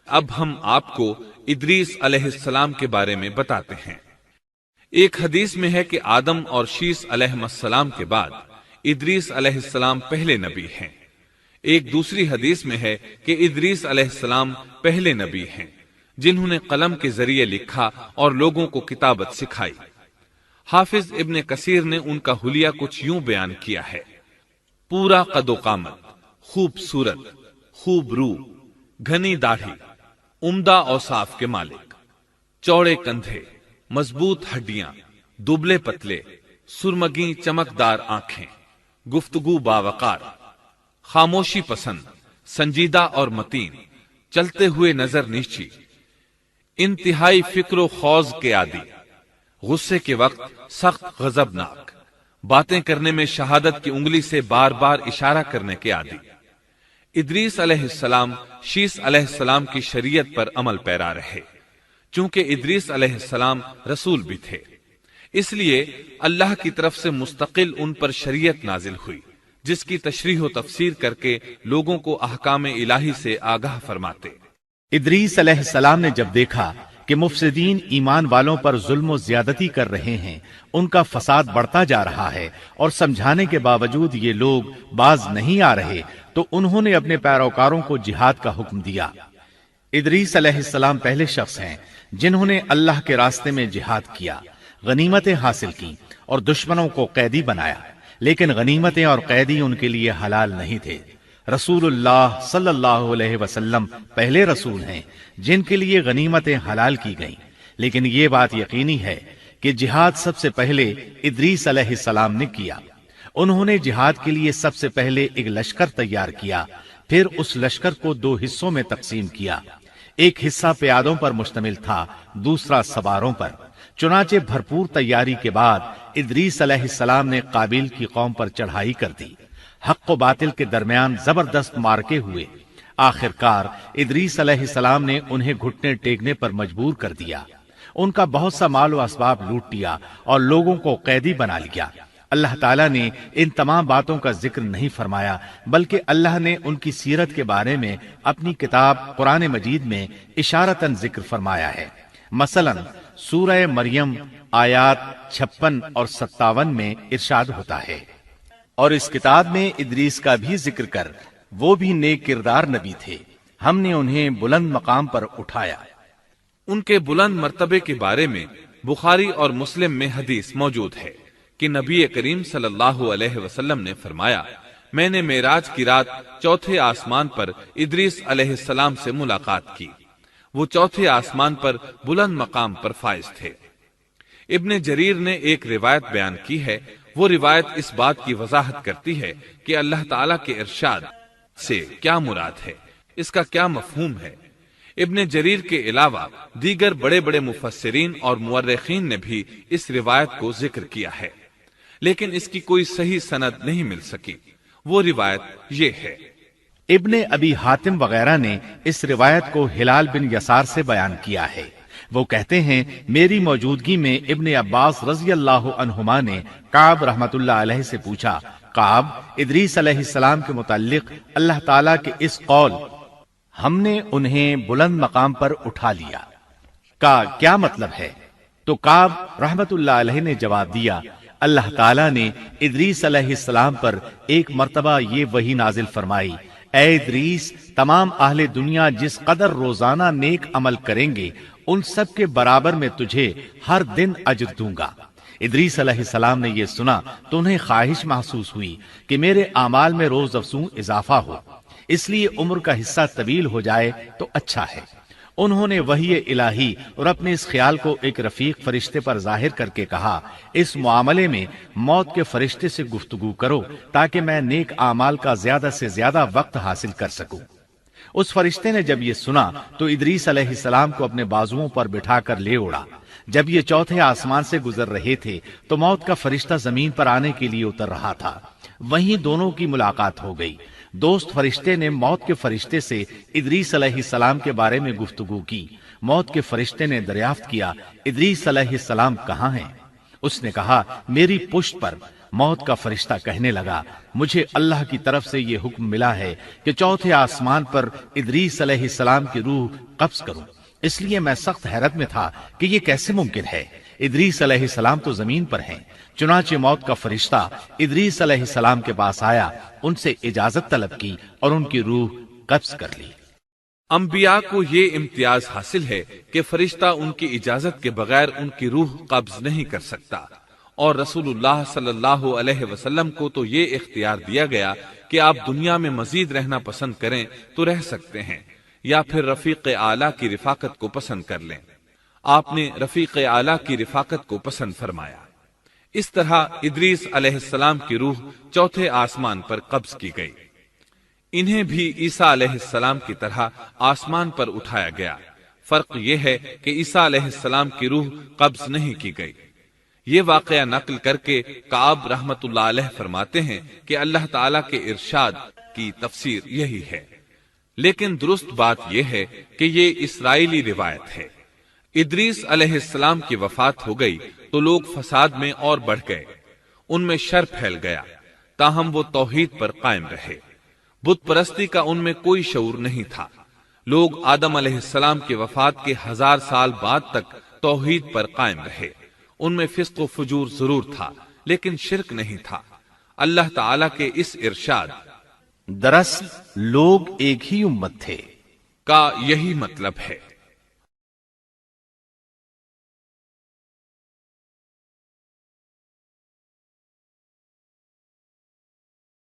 اب ہم آپ کو ادریس علیہ السلام کے بارے میں بتاتے ہیں۔ ایک حدیث میں ہے کہ آدم اور شیس علیہ السلام کے بعد ادریس علیہ السلام پہلے نبی ہیں۔ ایک دوسری حدیث میں ہے کہ ادریس علیہ السلام پہلے نبی ہیں جنہوں نے قلم کے ذریعے لکھا اور لوگوں کو کتابت سکھائی۔ حافظ ابن کثیر نے ان کا حلیہ کچھ یوں بیان کیا ہے: پورا قد و قامت، خوبصورت، خوب رو، گھنی داڑھی، عمدہ اوصاف کے مالک، چوڑے کندھے، مضبوط ہڈیاں، دبلے پتلے، سرمگی چمکدار آنکھیں، گفتگو باوقار، خاموشی پسند، سنجیدہ اور متین، چلتے ہوئے نظر نیچی، انتہائی فکر و خوض کے عادی، غصے کے وقت سخت غضبناک، باتیں کرنے میں شہادت کی انگلی سے بار بار اشارہ کرنے کے عادی۔ ادریس علیہ السلام شیس علیہ السلام کی شریعت پر عمل پیرا رہے، چونکہ ادریس علیہ السلام رسول بھی تھے، اس لیے اللہ کی طرف سے مستقل ان پر شریعت نازل ہوئی جس کی تشریح و تفسیر کر کے لوگوں کو احکام الہی سے آگاہ فرماتے۔ ادریس علیہ السلام نے جب دیکھا کہ مفسدین ایمان والوں پر ظلم و زیادتی کر رہے ہیں، ان کا فساد بڑھتا جا رہا ہے اور سمجھانے کے باوجود یہ لوگ باز نہیں آ رہے، تو انہوں نے اپنے پیروکاروں کو جہاد کا حکم دیا۔ ادریس علیہ السلام پہلے شخص ہیں جنہوں نے اللہ کے راستے میں جہاد کیا، غنیمتیں حاصل کی اور دشمنوں کو قیدی بنایا، لیکن غنیمتیں اور قیدی ان کے لیے حلال نہیں تھے۔ رسول اللہ صلی اللہ علیہ وسلم پہلے رسول ہیں جن کے لیے غنیمتیں حلال کی گئیں، لیکن یہ بات یقینی ہے کہ جہاد سب سے پہلے ادریس علیہ السلام نے کیا۔ انہوں نے جہاد کے لیے سب سے پہلے ایک لشکر تیار کیا، پھر اس لشکر کو 2 حصوں میں تقسیم کیا۔ ایک حصہ پیادوں پر مشتمل تھا، دوسرا سواروں پر۔ چنانچہ بھرپور تیاری کے بعد ادریس علیہ السلام نے قابیل کی قوم پر چڑھائی کر دی۔ حق و باطل کے درمیان زبردست مارکے ہوئے۔ آخرکار ادریس علیہ السلام نے انہیں گھٹنے ٹیکنے پر مجبور کر دیا، ان کا بہت سا مال و اسباب لوٹ لیا اور لوگوں کو قیدی بنا لیا۔ اللہ تعالیٰ نے ان تمام باتوں کا ذکر نہیں فرمایا، بلکہ اللہ نے ان کی سیرت کے بارے میں اپنی کتاب قرآن مجید میں اشارتاً ذکر فرمایا ہے۔ مثلا سورہ مریم آیات 56 اور 57 میں ارشاد ہوتا ہے: اور اس کتاب میں ادریس کا بھی ذکر کر، وہ بھی نیک کردار نبی تھے، ہم نے انہیں بلند مقام پر اٹھایا۔ ان کے بلند مرتبے کے بارے میں بخاری اور مسلم میں حدیث موجود ہے کہ نبی کریم صلی اللہ علیہ وسلم نے فرمایا: میں نے معراج کی رات 4تھے آسمان پر ادریس علیہ السلام سے ملاقات کی، وہ 4تھے آسمان پر بلند مقام پر فائز تھے۔ ابن جریر نے ایک روایت بیان کی ہے، وہ روایت اس بات کی وضاحت کرتی ہے کہ اللہ تعالیٰ کے ارشاد سے کیا مراد ہے، اس کا کیا مفہوم ہے۔ ابن جریر کے علاوہ دیگر بڑے بڑے مفسرین اور مورخین نے بھی اس روایت کو ذکر کیا ہے، لیکن اس کی کوئی صحیح سند نہیں مل سکی۔ وہ روایت یہ ہے: ابن ابی حاتم وغیرہ نے اس روایت کو ہلال بن یسار سے بیان کیا ہے۔ وہ کہتے ہیں میری موجودگی میں ابن عباس رضی اللہ عنہما نے کعب رحمت اللہ علیہ سے پوچھا: کعب، ادریس علیہ السلام کے متعلق اللہ تعالیٰ کے اس قول ہم نے انہیں بلند مقام پر اٹھا لیا کا کیا مطلب ہے؟ تو کعب رحمت اللہ علیہ نے جواب دیا: اللہ تعالیٰ نے ادریس علیہ السلام پر ایک مرتبہ یہ وحی نازل فرمائی: اے ادریس، تمام اہل دنیا جس قدر روزانہ نیک عمل کریں گے ان سب کے برابر میں تجھے ہر دن اجر دوں گا۔ ادریس علیہ السلام نے یہ سنا تو انہیں خواہش محسوس ہوئی کہ میرے اعمال میں روز افزوں اضافہ ہو، اس لیے عمر کا حصہ طویل ہو جائے تو اچھا ہے۔ انہوں نے وحی الہی اور اپنے اس خیال کو ایک رفیق فرشتے پر ظاہر کر کے کہا: اس معاملے میں موت کے فرشتے سے گفتگو کرو تاکہ میں نیک اعمال کا زیادہ سے زیادہ وقت حاصل کر سکوں۔ اس فرشتے نے جب یہ سنا تو ادریس علیہ السلام کو اپنے بازوؤں پر بٹھا کر لے اڑا۔ جب یہ 4تھے آسمان سے گزر رہے تھے تو موت کا فرشتہ زمین پر آنے کے لیے اتر رہا تھا، وہیں دونوں کی ملاقات ہو گئی۔ دوست فرشتے نے موت کے فرشتے سے ادریس علیہ السلام کے بارے میں گفتگو کی۔ موت کے فرشتے نے دریافت کیا: ادریس علیہ السلام کہاں ہیں؟ اس نے کہا: میری پشت پر۔ موت کا فرشتہ کہنے لگا، مجھے اللہ کی طرف سے یہ حکم ملا ہے کہ چوتھے آسمان پر ادریس علیہ السلام کی روح قبض کروں۔ اس لیے میں سخت حیرت میں تھا کہ یہ کیسے ممکن ہے، ادریس علیہ السلام تو زمین پر ہیں۔ چنانچہ موت کا فرشتہ ادریس علیہ السلام کے پاس آیا، ان سے اجازت طلب کی اور ان کی روح قبض کر لی۔ انبیاء کو یہ امتیاز حاصل ہے کہ فرشتہ ان کی اجازت کے بغیر ان کی روح قبض نہیں کر سکتا، اور رسول اللہ صلی اللہ علیہ وسلم کو تو یہ اختیار دیا گیا کہ آپ دنیا میں مزید رہنا پسند کریں تو رہ سکتے ہیں، یا پھر رفیق اعلیٰ کی رفاقت کو پسند کر لیں۔ آپ نے رفیق اعلیٰ کی رفاقت کو پسند فرمایا۔ اس طرح ادریس علیہ السلام کی روح چوتھے آسمان پر قبض کی گئی۔ انہیں بھی عیسیٰ علیہ السلام کی طرح آسمان پر اٹھایا گیا۔ فرق یہ ہے کہ عیسیٰ علیہ السلام کی روح قبض نہیں کی گئی۔ یہ واقعہ نقل کر کے کعب رحمت اللہ علیہ فرماتے ہیں کہ اللہ تعالیٰ کے ارشاد کی تفسیر یہی ہے، لیکن درست بات یہ ہے کہ یہ اسرائیلی روایت ہے۔ ادریس علیہ السلام کی وفات ہو گئی تو لوگ فساد میں اور بڑھ گئے، ان میں شر پھیل گیا، تاہم وہ توحید پر قائم رہے۔ بت پرستی کا ان میں کوئی شعور نہیں تھا۔ لوگ آدم علیہ السلام کی وفات کے 1000 سال بعد تک توحید پر قائم رہے۔ ان میں فسق و فجور ضرور تھا، لیکن شرک نہیں تھا۔ اللہ تعالیٰ کے اس ارشاد دراصل لوگ ایک ہی امت تھے کا یہی مطلب ہے۔